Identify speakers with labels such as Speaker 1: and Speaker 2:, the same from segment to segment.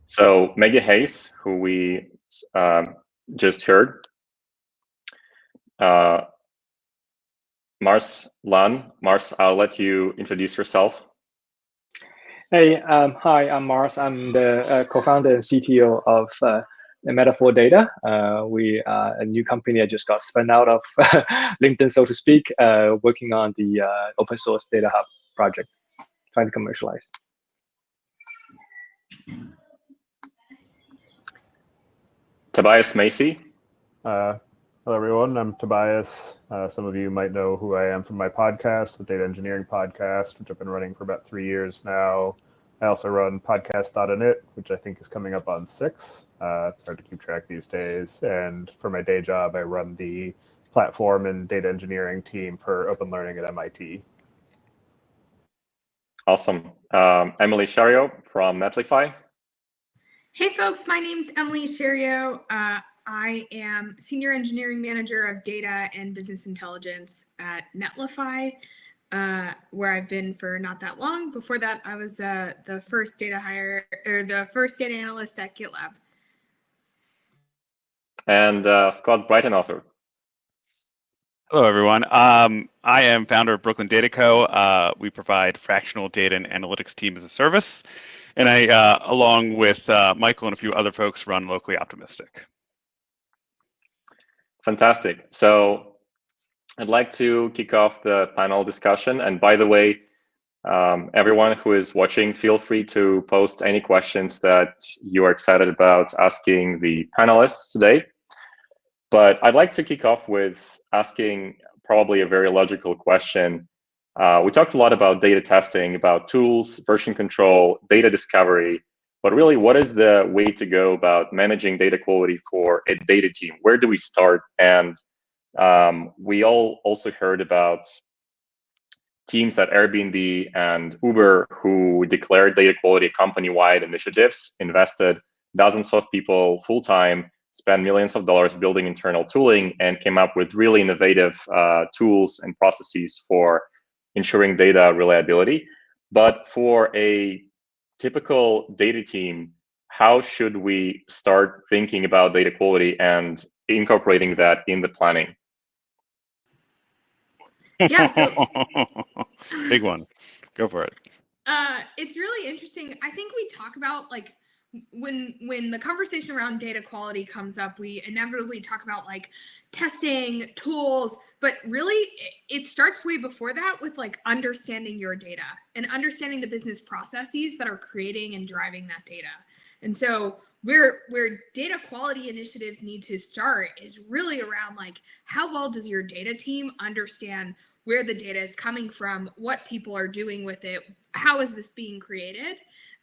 Speaker 1: So Maggie Hayes, who we just heard, Mars Lan. Mars, I'll let you introduce yourself.
Speaker 2: Hey, hi, I'm Mars. I'm the co-founder and CTO of Metaphor Data. We are a new company that just got spun out of LinkedIn, so to speak, working on the open source data hub project, trying to commercialize.
Speaker 1: Tobias Macey.
Speaker 3: Hello, everyone. I'm Tobias. Some of you might know who I am from my podcast, the Data Engineering Podcast, which I've been running for about 3 years now. I also run podcast.init, which I think is coming up on 6. It's hard to keep track these days. And for my day job, I run the platform and data engineering team for open learning at MIT.
Speaker 1: Awesome. Emily Shario from Netlify.
Speaker 4: Hey, folks. My name's Emily Shario. I am Senior Engineering Manager of Data and Business Intelligence at Netlify, where I've been for not that long. Before that, I was the first data analyst at GitLab.
Speaker 1: And Scott Breitenother.
Speaker 5: Hello, everyone. I am founder of Brooklyn Data Co. We provide fractional data and analytics team as a service. And I, along with Michael and a few other folks, run Locally Optimistic.
Speaker 1: Fantastic. So I'd like to kick off the panel discussion. And by the way, everyone who is watching, feel free to post any questions that you are excited about asking the panelists today. But I'd like to kick off with asking probably a very logical question. We talked a lot about data testing, about tools, version control, data discovery, but really, what is the way to go about managing data quality for a data team? Where do we start? And we all also heard about teams at Airbnb and Uber who declared data quality company-wide initiatives, invested dozens of people full-time, spent millions of dollars building internal tooling, and came up with really innovative tools and processes for ensuring data reliability. But for a typical data team, how should we start thinking about data quality and incorporating that in the planning?
Speaker 4: Yeah, so
Speaker 5: Big one. Go for it.
Speaker 4: it's really interesting. I think we talk about like when the conversation around data quality comes up, we inevitably talk about like testing tools, but really it starts way before that with like understanding your data and understanding the business processes that are creating and driving that data. And so where data quality initiatives need to start is really around like, how well does your data team understand where the data is coming from, what people are doing with it, how is this being created?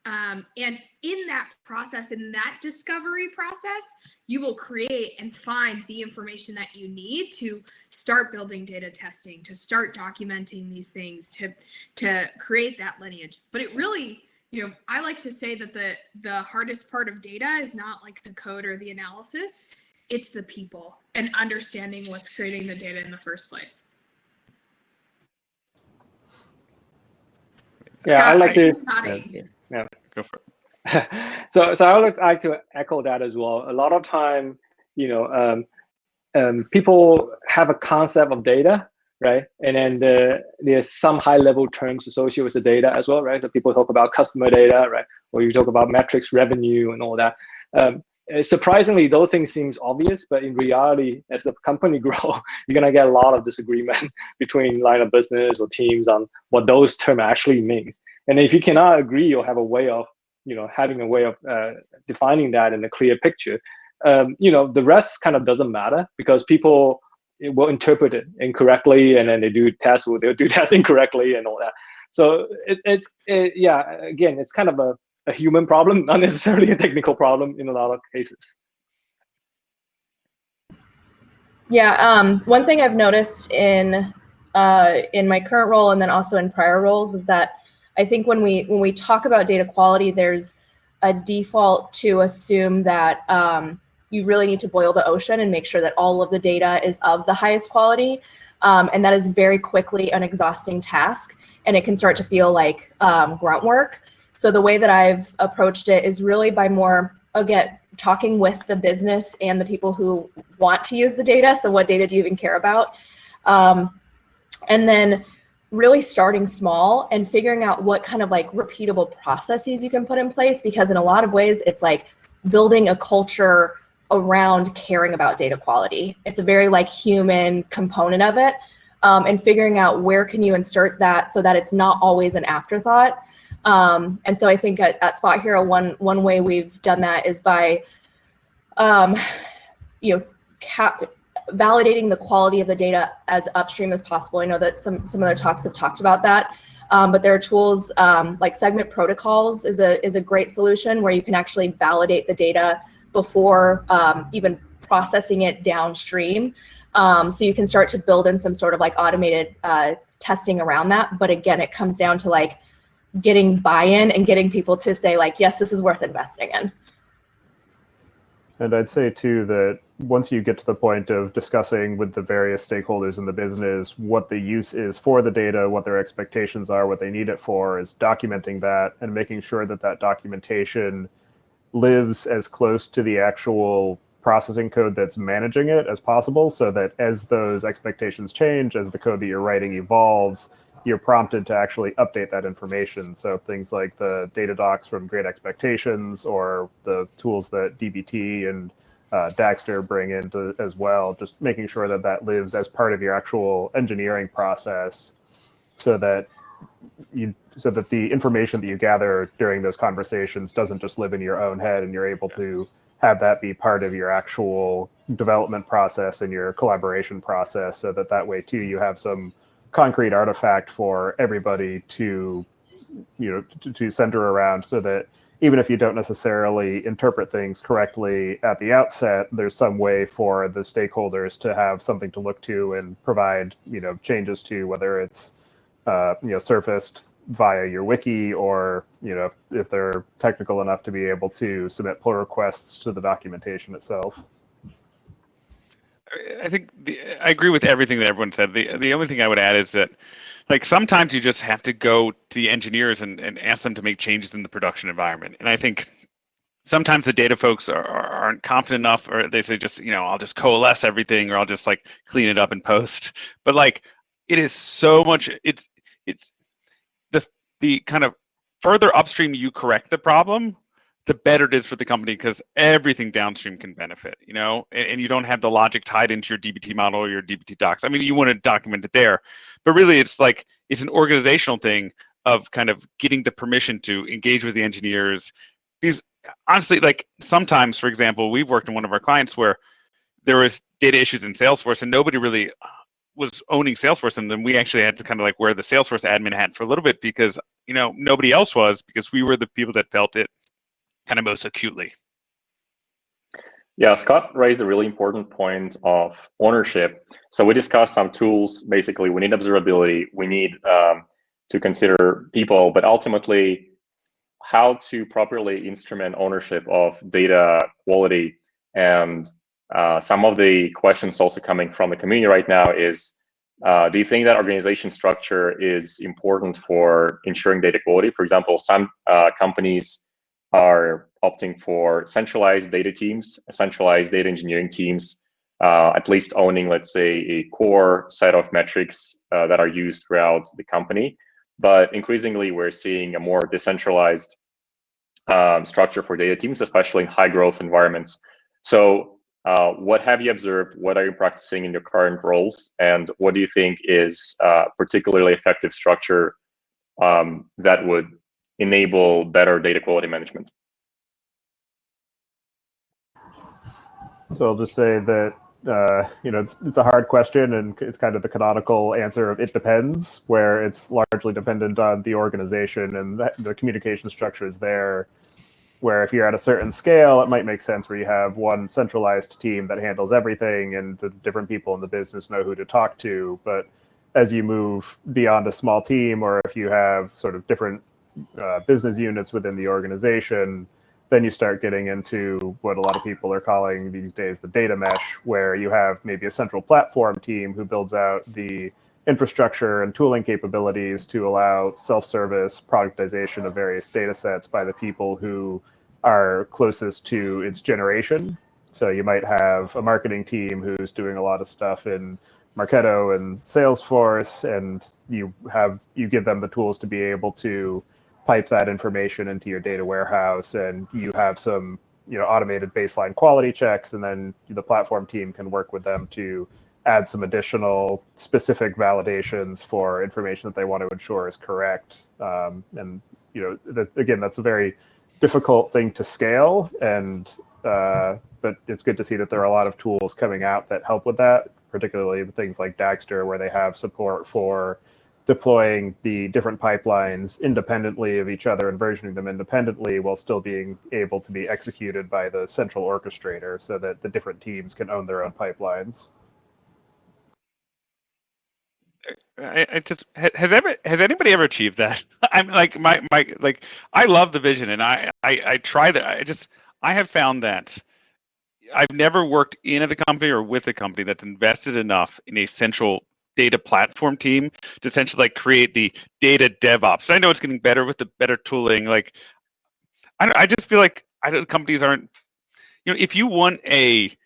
Speaker 4: And in that process, in that discovery process, you will create and find the information that you need to start building data testing, to start documenting these things, to create that lineage. But it really, you know, I like to say that the hardest part of data is not like the code or the analysis, it's the people and understanding what's creating the data in the first place.
Speaker 2: Yeah,
Speaker 4: Scott,
Speaker 2: I like to.
Speaker 5: Yeah. Go for it.
Speaker 2: So I would like to echo that as well. A lot of time, you know, people have a concept of data, right? And then there's some high-level terms associated with the data as well, right? So people talk about customer data, right? Or you talk about metrics, revenue, and all that. Surprisingly, those things seems obvious, but in reality, as the company grow, you're gonna get a lot of disagreement between line of business or teams on what those terms actually means. And if you cannot agree or have a way of, you know, having a way of defining that in a clear picture, you know, the rest kind of doesn't matter because people will interpret it incorrectly, and then they'll do tests incorrectly and all that. So yeah, again, it's kind of a human problem, not necessarily a technical problem in a lot of cases.
Speaker 6: Yeah, one thing I've noticed in my current role and then also in prior roles is that I think when we talk about data quality, there's a default to assume that you really need to boil the ocean and make sure that all of the data is of the highest quality, and that is very quickly an exhausting task, and it can start to feel like grunt work. So the way that I've approached it is really by more, again, talking with the business and the people who want to use the data. So what data do you even care about? And then really starting small and figuring out what kind of like repeatable processes you can put in place, because in a lot of ways it's like building a culture around caring about data quality. It's a very like human component of it, and figuring out where can you insert that so that it's not always an afterthought. And so I think at SpotHero, one way we've done that is by validating the quality of the data as upstream as possible. I know that some other talks have talked about that, but there are tools like segment protocols is a great solution where you can actually validate the data before even processing it downstream. So you can start to build in some sort of like automated testing around that. But again, it comes down to like getting buy-in and getting people to say like, yes, this is worth investing in.
Speaker 3: And I'd say too that once you get to the point of discussing with the various stakeholders in the business what the use is for the data, what their expectations are, what they need it for, is documenting that and making sure that that documentation lives as close to the actual processing code that's managing it as possible, so that as those expectations change, as the code that you're writing evolves, you're prompted to actually update that information. So things like the data docs from Great Expectations or the tools that DBT and Daxter bring into as well, just making sure that that lives as part of your actual engineering process, so that the information that you gather during those conversations doesn't just live in your own head, and you're able to have that be part of your actual development process and your collaboration process, so that way too you have some concrete artifact for everybody to center around, so that even if you don't necessarily interpret things correctly at the outset, there's some way for the stakeholders to have something to look to and provide changes to, whether it's surfaced via your wiki, or if they're technical enough to be able to submit pull requests to the documentation itself.
Speaker 5: I think I agree with everything that everyone said. The only thing I would add is that, like, sometimes you just have to go to the engineers and ask them to make changes in the production environment. And I think sometimes the data folks aren't confident enough, or they say just, I'll just coalesce everything, or I'll just like clean it up in post. But like, it is so much, it's the kind of further upstream you correct the problem, the better it is for the company, because everything downstream can benefit, and you don't have the logic tied into your DBT model or your DBT docs. I mean, you want to document it there, but really it's an organizational thing of kind of getting the permission to engage with the engineers. Because honestly, like, sometimes, for example, we've worked in one of our clients where there was data issues in Salesforce and nobody really was owning Salesforce, and then we actually had to kind of like wear the Salesforce admin hat for a little bit, because nobody else was, because we were the people that felt it kind of most acutely.
Speaker 1: Yeah, Scott raised a really important point of ownership. So we discussed some tools. Basically, we need observability, we need to consider people, but ultimately how to properly instrument ownership of data quality. And some of the questions also coming from the community right now is, do you think that organization structure is important for ensuring data quality? For example, some companies are opting for centralized data teams, centralized data engineering teams, at least owning, let's say, a core set of metrics that are used throughout the company. But increasingly, we're seeing a more decentralized structure for data teams, especially in high growth environments. So what have you observed? What are you practicing in your current roles? And what do you think is a particularly effective structure that would enable better data quality management?
Speaker 3: So I'll just say that it's a hard question, and it's kind of the canonical answer of it depends, where it's largely dependent on the organization and the communication structures there. Where if you're at a certain scale, it might make sense where you have one centralized team that handles everything, and the different people in the business know who to talk to. But as you move beyond a small team, or if you have sort of different business units within the organization, then you start getting into what a lot of people are calling these days the data mesh, where you have maybe a central platform team who builds out the infrastructure and tooling capabilities to allow self-service productization of various data sets by the people who are closest to its generation. So you might have a marketing team who's doing a lot of stuff in Marketo and Salesforce, and you give them the tools to be able to pipe that information into your data warehouse, and you have some automated baseline quality checks, and then the platform team can work with them to add some additional specific validations for information that they want to ensure is correct. And again, that's a very difficult thing to scale, and but it's good to see that there are a lot of tools coming out that help with that, particularly things like Daxter, where they have support for deploying the different pipelines independently of each other and versioning them independently while still being able to be executed by the central orchestrator, so that the different teams can own their own pipelines.
Speaker 5: Has anybody ever achieved that? I'm like I love the vision, and I try that. I have found that I've never worked in at a company or with a company that's invested enough in a central data platform team to essentially create the data DevOps. I know it's getting better with the better tooling. I just feel like companies aren't. If you want a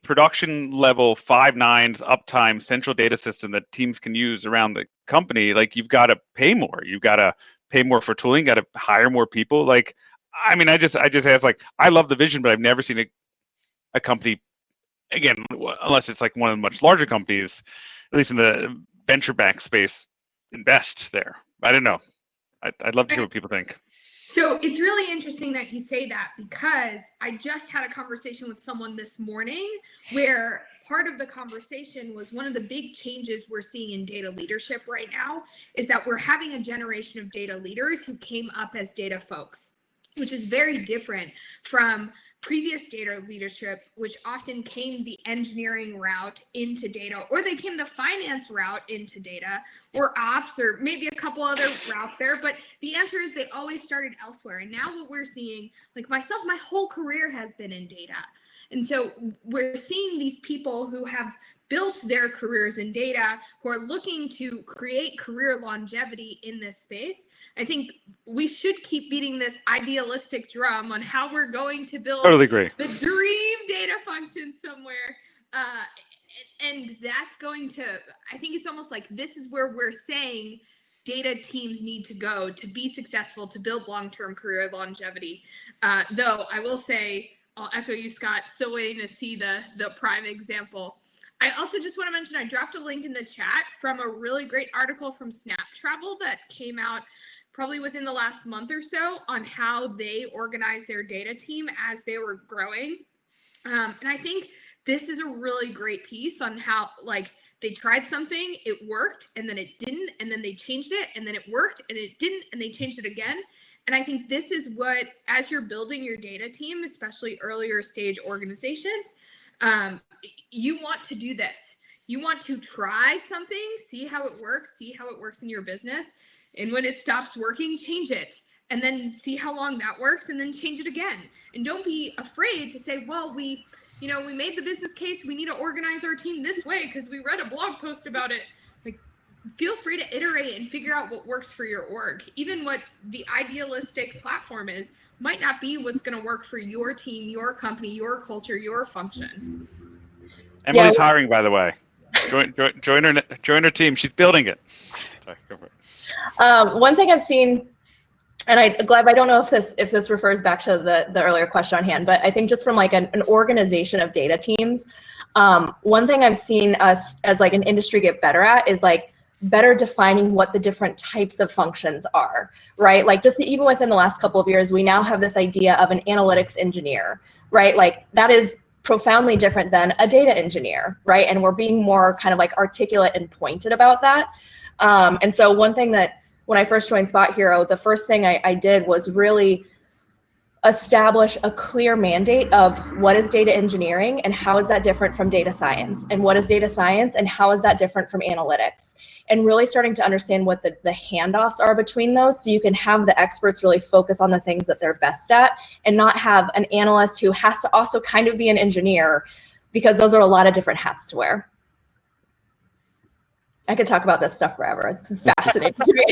Speaker 5: production level 5 nines uptime central data system that teams can use around the company, you've got to pay more. You've got to pay more for tooling. Got to hire more people. I just ask. I love the vision, but I've never seen a company, again, unless it's one of the much larger companies, at least in the venture back space, invest there. I don't know. I'd love to hear what people think.
Speaker 4: So it's really interesting that you say that, because I just had a conversation with someone this morning where part of the conversation was one of the big changes we're seeing in data leadership right now is that we're having a generation of data leaders who came up as data folks, which is very different from previous data leadership, which often came the engineering route into data, or they came the finance route into data, or ops, or maybe a couple other routes there. But the answer is they always started elsewhere. And now what we're seeing, myself, my whole career has been in data. And so we're seeing these people who have built their careers in data, who are looking to create career longevity in this space. I think we should keep beating this idealistic drum on how we're going to build
Speaker 5: Totally agree.
Speaker 4: the dream data function somewhere. And that's going to, I think it's almost like this is where we're saying data teams need to go to be successful, to build long-term career longevity. Though I will say, I'll echo you, Scott, still waiting to see the prime example. I also just want to mention, I dropped a link in the chat from a really great article from Snap Travel that came out probably within the last month or so on how they organized their data team as they were growing. And I think this is a really great piece on how they tried something, it worked, and then it didn't, and then they changed it, and then it worked, and it didn't, and they changed it again. And I think this is what, as you're building your data team, especially earlier stage organizations, you want to do this. You want to try something, see how it works in your business. And when it stops working, change it. And then see how long that works, and then change it again. And don't be afraid to say, well, we made the business case. We need to organize our team this way because we read a blog post about it. Feel free to iterate and figure out what works for your org. Even what the idealistic platform is might not be what's going to work for your team, your company, your culture, your function.
Speaker 5: Emily's hiring, by the way. Join her team. She's building it. Sorry, go for it.
Speaker 6: One thing I've seen, and Gleb, I don't know if this refers back to the earlier question on hand, but I think just from an organization of data teams, one thing I've seen us as an industry get better at is better defining what the different types of functions are, right? Just even within the last couple of years, we now have this idea of an analytics engineer, right? That is profoundly different than a data engineer, right? And we're being more kind of articulate and pointed about that. And so one thing that when I first joined SpotHero, the first thing I did was really establish a clear mandate of what is data engineering and how is that different from data science, and what is data science and how is that different from analytics, and really starting to understand what the handoffs are between those, so you can have the experts really focus on the things that they're best at and not have an analyst who has to also kind of be an engineer, because those are a lot of different hats to wear. I could talk about this stuff forever. It's fascinating to me.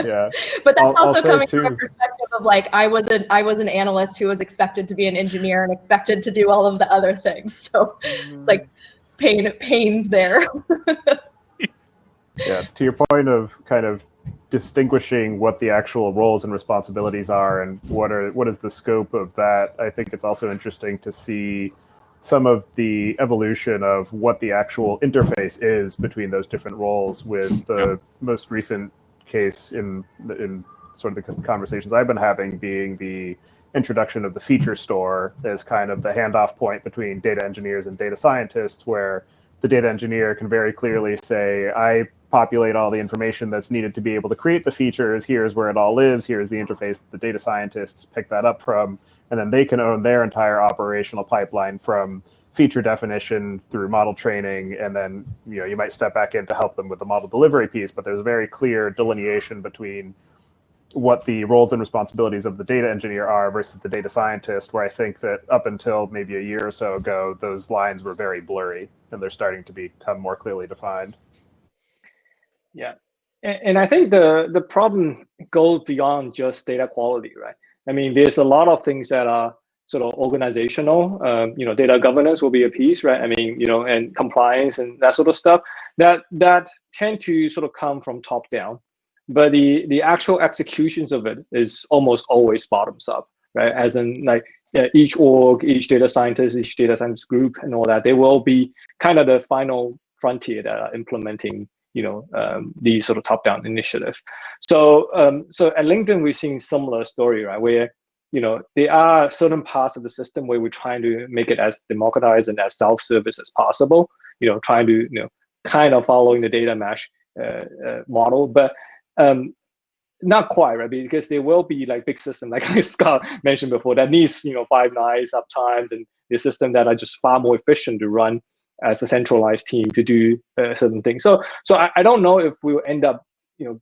Speaker 3: Yeah.
Speaker 6: But that's
Speaker 3: I'll
Speaker 6: also
Speaker 3: say
Speaker 6: coming
Speaker 3: too,
Speaker 6: from a perspective of like I was an analyst who was expected to be an engineer and expected to do all of the other things. So it's like pain there.
Speaker 3: Yeah, to your point of kind of distinguishing what the actual roles and responsibilities are and what is the scope of that, I think it's also interesting to see some of the evolution of what the actual interface is between those different roles, with the most recent case in sort of the conversations I've been having being the introduction of the feature store as kind of the handoff point between data engineers and data scientists, where the data engineer can very clearly say, I populate all the information that's needed to be able to create the features. Here's where it all lives. Here's the interface that the data scientists pick that up from. And then they can own their entire operational pipeline from feature definition through model training. And then you might step back in to help them with the model delivery piece. But there's a very clear delineation between what the roles and responsibilities of the data engineer are versus the data scientist, where I think that up until maybe a year or so ago, those lines were very blurry, and they're starting to become more clearly defined.
Speaker 2: Yeah, and I think the problem goes beyond just data quality, right? I mean, there's a lot of things that are sort of organizational. Data governance will be a piece, right? I mean, and compliance and that sort of stuff that tend to sort of come from top down. But the actual executions of it is almost always bottoms up, right? As in, like, each org, each data scientist group, and all that, they will be kind of the final frontier that are implementing, these sort of top-down initiative. So at LinkedIn, we're seeing similar story, right? Where there are certain parts of the system where we're trying to make it as democratized and as self-service as possible. Trying to kind of following the data mesh model, but not quite, right? Because there will be like big system, like Scott mentioned before, that needs 5 nines uptimes, and the system that are just far more efficient to run as a centralized team to do certain things. So I don't know if we'll end up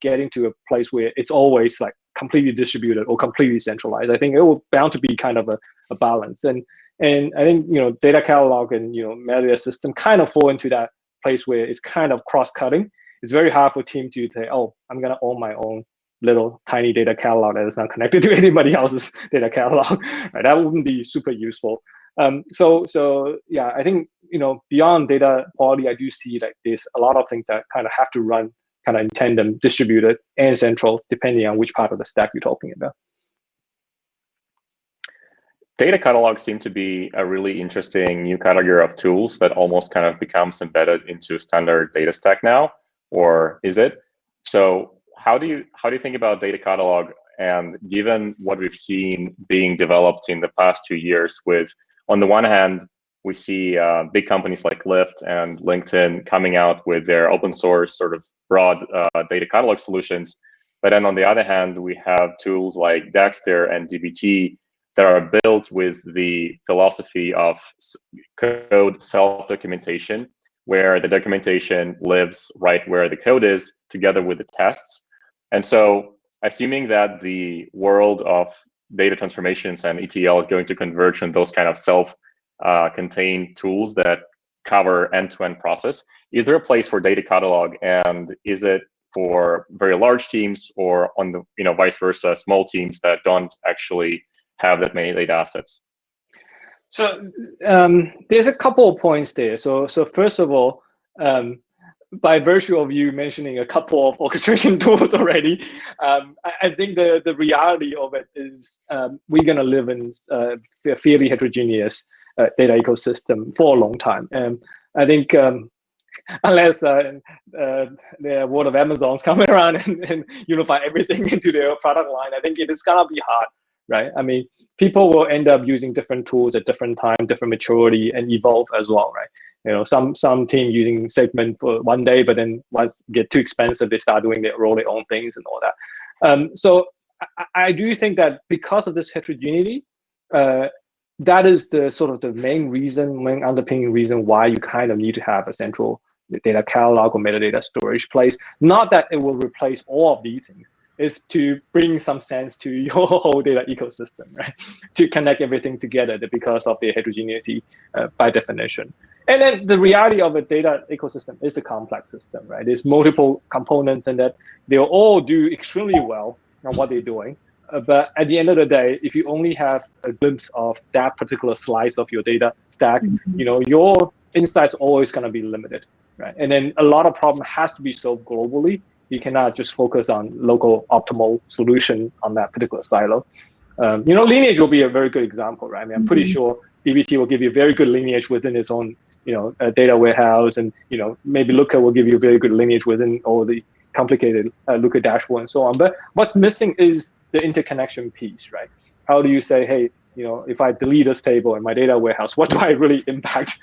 Speaker 2: getting to a place where it's always like completely distributed or completely centralized. I think it will bound to be kind of a balance, and I think data catalog and metadata system kind of fall into that place where it's kind of cross-cutting. It's very hard for a team to say, oh, I'm going to own my own little tiny data catalog that is not connected to anybody else's data catalog. Right? That wouldn't be super useful. So yeah, I think beyond data quality, I do see like there's a lot of things that kind of have to run kind of in tandem, distributed and central, depending on which part of the stack you're talking about.
Speaker 1: Data catalogs seem to be a really interesting new category of tools that almost kind of becomes embedded into standard data stack now, or is it? So how do you think about data catalog? And given what we've seen being developed in the past 2 years, with on the one hand, we see big companies like Lyft and LinkedIn coming out with their open source sort of broad data catalog solutions. But then on the other hand, we have tools like Dexter and dbt that are built with the philosophy of code self-documentation, where the documentation lives right where the code is, together with the tests. And so, assuming that the world of data transformations and ETL is going to converge on those kind of self-contained tools that cover end-to-end process, is there a place for data catalog? And is it for very large teams, or on the vice versa, small teams that don't actually have that many data assets?
Speaker 2: So there's a couple of points there. So first of all, by virtue of you mentioning a couple of orchestration tools already, I think the reality of it is we're going to live in a fairly heterogeneous data ecosystem for a long time. And I think unless the world of Amazon's coming around and unify everything into their product line, I think it is going to be hard, right? I mean, people will end up using different tools at different time, different maturity, and evolve as well, right? Some team using Segment for one day, but then once it get too expensive, they start doing their own things and all that. So I do think that because of this heterogeneity, that is the sort of the main underpinning reason why you kind of need to have a central data catalog or metadata storage place. Not that it will replace all of these things, is to bring some sense to your whole data ecosystem, right? To connect everything together because of the heterogeneity by definition. And then the reality of a data ecosystem is a complex system, right? There's multiple components and that they'll all do extremely well on what they're doing. But at the end of the day, if you only have a glimpse of that particular slice of your data stack, your insight's always going to be limited, right? And then a lot of problem has to be solved globally. You cannot just focus on local optimal solution on that particular silo. Lineage will be a very good example, right? I mean, I'm pretty sure dbt will give you very good lineage within its own, data warehouse, and maybe Looker will give you very good lineage within all the complicated Looker dashboard and so on. But what's missing is the interconnection piece, right? How do you say, hey, if I delete this table in my data warehouse, what do I really impact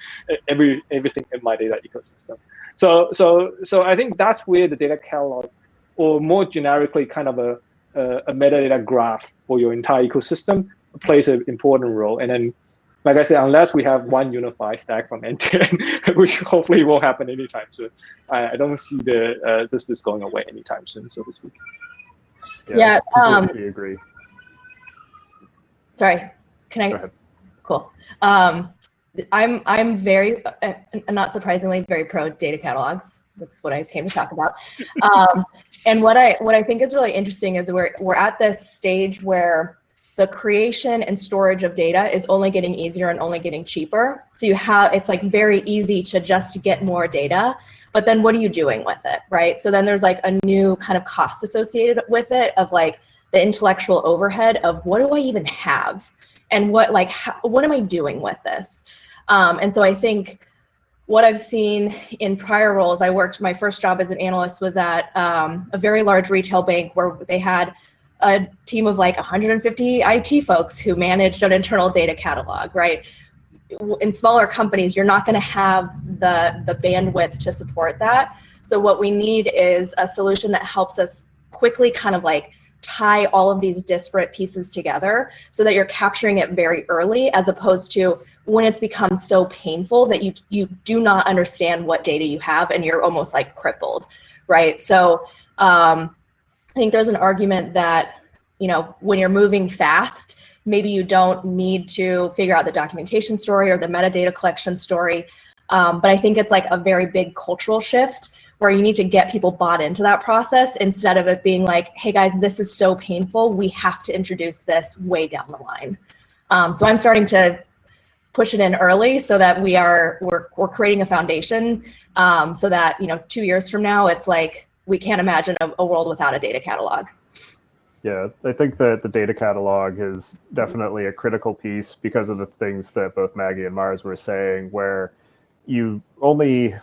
Speaker 2: everything in my data ecosystem? So I think that's where the data catalog, or more generically, kind of a metadata graph for your entire ecosystem, plays an important role. And then, like I said, unless we have one unified stack from end to end, which hopefully won't happen anytime soon, I don't see this is going away anytime soon, so to speak.
Speaker 6: Yeah,
Speaker 3: I completely agree.
Speaker 6: Sorry, can I?
Speaker 3: Go ahead.
Speaker 6: Cool. I'm very, not surprisingly, very pro data catalogs. That's what I came to talk about. And what I think is really interesting is we're at this stage where the creation and storage of data is only getting easier and only getting cheaper. So it's like very easy to just get more data, but then what are you doing with it, right? So then there's like a new kind of cost associated with it of like the intellectual overhead of what do I even have? And what am I doing with this? And so I think what I've seen in prior roles, my first job as an analyst was at a very large retail bank where they had a team of like 150 IT folks who managed an internal data catalog, right? In smaller companies, you're not going to have the bandwidth to support that. So what we need is a solution that helps us quickly kind of like tie all of these disparate pieces together so that you're capturing it very early, as opposed to when it's become so painful that you do not understand what data you have and you're almost like crippled, right? So I think there's an argument that, when you're moving fast, maybe you don't need to figure out the documentation story or the metadata collection story. But I think it's like a very big cultural shift where you need to get people bought into that process instead of it being like, hey guys, this is so painful, we have to introduce this way down the line. So I'm starting to push it in early so that we're creating a foundation so that 2 years from now it's like we can't imagine a world without a data catalog.
Speaker 3: Yeah, I think that the data catalog is definitely a critical piece because of the things that both Maggie and Mars were saying, where you only,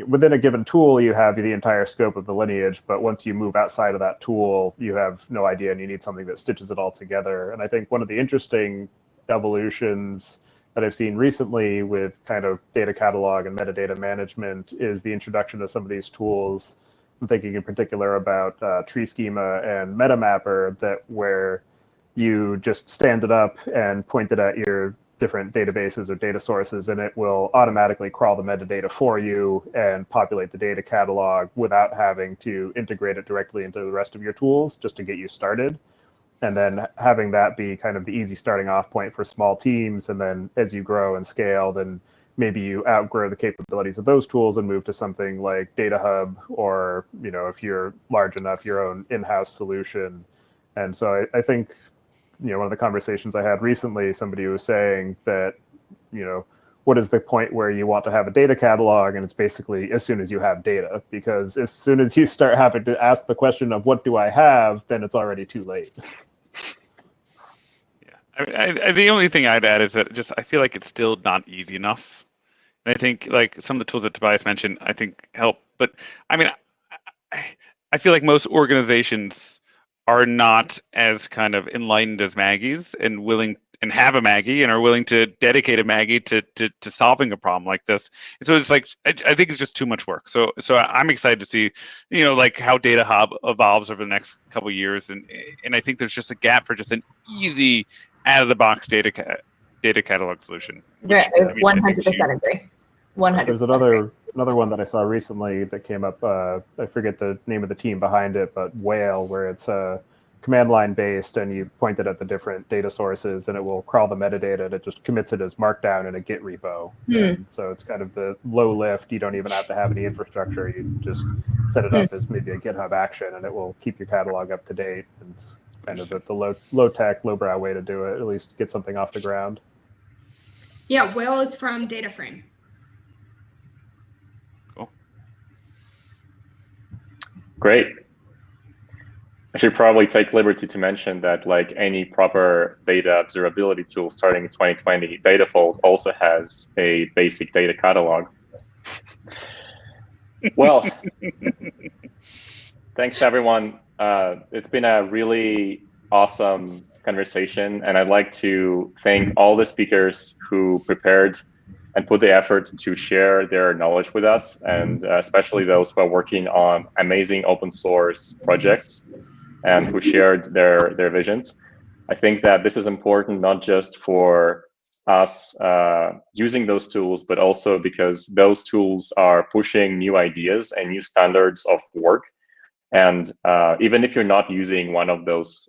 Speaker 3: within a given tool, you have the entire scope of the lineage, but once you move outside of that tool, you have no idea and you need something that stitches it all together. And I think one of the interesting evolutions that I've seen recently with kind of data catalog and metadata management is the introduction of some of these tools. I'm thinking in particular about Tree Schema and MetaMapper, where you just stand it up and point it at your different databases or data sources, and it will automatically crawl the metadata for you and populate the data catalog without having to integrate it directly into the rest of your tools just to get you started. And then having that be kind of the easy starting off point for small teams. And then as you grow and scale, then maybe you outgrow the capabilities of those tools and move to something like Data Hub, or, if you're large enough, your own in-house solution. And so I think, one of the conversations I had recently, somebody was saying that, what is the point where you want to have a data catalog? And it's basically as soon as you have data, because as soon as you start having to ask the question of what do I have, then it's already too late.
Speaker 5: Yeah, the only thing I'd add is that I feel like it's still not easy enough. And I think like some of the tools that Tobias mentioned, I think help. But I mean, I feel like most organizations are not as kind of enlightened as Maggie's and willing and have a Maggie and are willing to dedicate a Maggie to solving a problem like this. And so it's like, I think it's just too much work. So I'm excited to see, like how Data Hub evolves over the next couple of years. And I think there's just a gap for just an easy out of the box data catalog solution. Which,
Speaker 6: 100% agree. 100%.
Speaker 3: There's another another one that I saw recently that came up. I forget the name of the team behind it, but Whale, where it's command line based, and you point it at the different data sources, and it will crawl the metadata, and it just commits it as Markdown in a Git repo. And so it's kind of the low lift. You don't even have to have any infrastructure. You just set it up as maybe a GitHub action, and it will keep your catalog up to date. And it's kind of the low tech, low brow way to do it. At least get something off the ground.
Speaker 4: Yeah, Whale is from DataFrame.
Speaker 5: Cool.
Speaker 1: Great. I should probably take liberty to mention that, like any proper data observability tool starting in 2020, Datafold also has a basic data catalog. Well, thanks everyone. It's been a really awesome conversation, and I'd like to thank all the speakers who prepared and put the effort to share their knowledge with us, and especially those who are working on amazing open source projects and who shared their visions. I think that this is important not just for us using those tools, but also because those tools are pushing new ideas and new standards of work. And even if you're not using one of those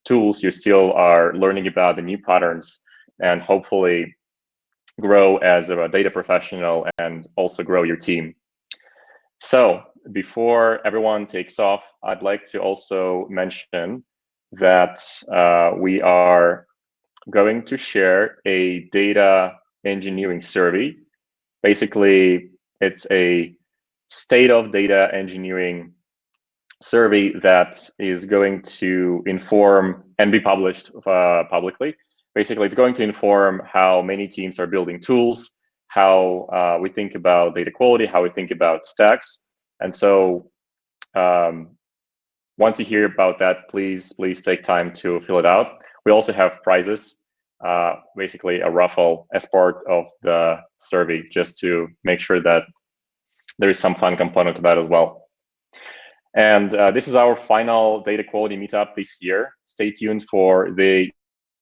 Speaker 1: tools, you still are learning about the new patterns and hopefully grow as a data professional and also grow your team. So before everyone takes off, I'd like to also mention that we are going to share a data engineering survey. Basically, it's a state of data engineering survey that is going to inform and be published publicly. Basically, it's going to inform how many teams are building tools, how we think about data quality, how we think about stacks. And so once you hear about that, please take time to fill it out. We also have prizes, basically a raffle as part of the survey, just to make sure that there is some fun component to that as well. And this is our final data quality meetup this year. Stay tuned for the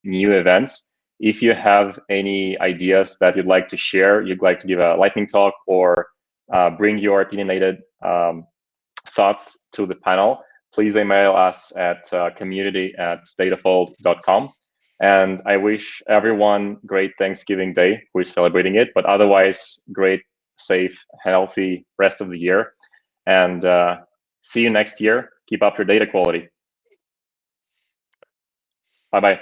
Speaker 1: new events. If you have any ideas that you'd like to share, you'd like to give a lightning talk or bring your opinionated thoughts to the panel, please email us at community@datafold.com. And I wish everyone great Thanksgiving Day. We're celebrating it, but otherwise great, safe, healthy rest of the year. And see you next year. Keep up your data quality. Bye-bye.